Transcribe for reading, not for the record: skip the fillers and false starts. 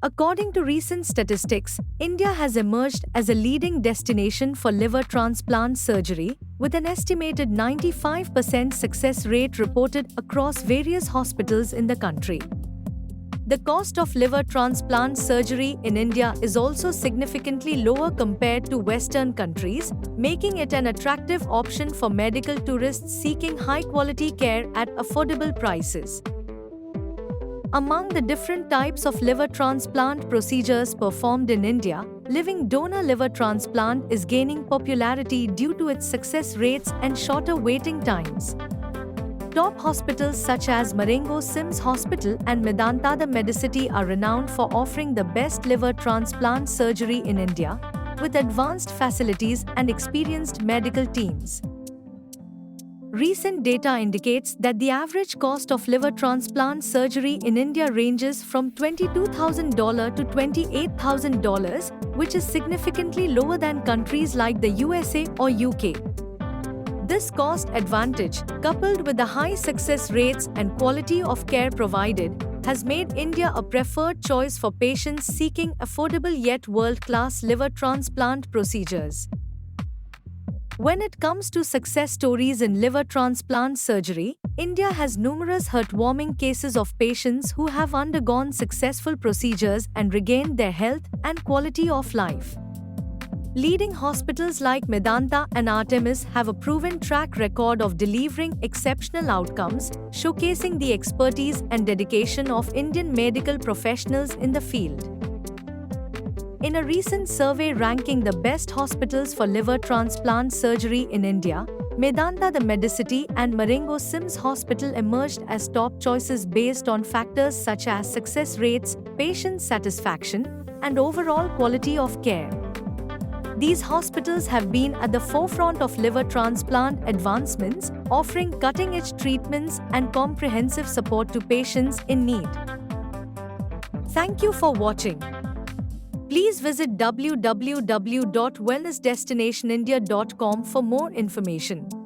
According to recent statistics, India has emerged as a leading destination for liver transplant surgery, with an estimated 95% success rate reported across various hospitals in the country. The cost of liver transplant surgery in India is also significantly lower compared to Western countries, making it an attractive option for medical tourists seeking high-quality care at affordable prices. Among the different types of liver transplant procedures performed in India, living donor liver transplant is gaining popularity due to its success rates and shorter waiting times. Top hospitals such as Marengo SIMS Hospital and Medanta the Medicity are renowned for offering the best liver transplant surgery in India, with advanced facilities and experienced medical teams. Recent data indicates that the average cost of liver transplant surgery in India ranges from $22,000 to $28,000, which is significantly lower than countries like the USA or UK. This cost advantage, coupled with the high success rates and quality of care provided, has made India a preferred choice for patients seeking affordable yet world-class liver transplant procedures. When it comes to success stories in liver transplant surgery, India has numerous heartwarming cases of patients who have undergone successful procedures and regained their health and quality of life. Leading hospitals like Medanta and Artemis have a proven track record of delivering exceptional outcomes, showcasing the expertise and dedication of Indian medical professionals in the field. In a recent survey ranking the best hospitals for liver transplant surgery in India, Medanta the Medicity and Marengo SIMS Hospital emerged as top choices based on factors such as success rates, patient satisfaction, and overall quality of care. These hospitals have been at the forefront of liver transplant advancements, offering cutting-edge treatments and comprehensive support to patients in need. Thank you for watching. Please visit www.wellnessdestinationindia.com for more information.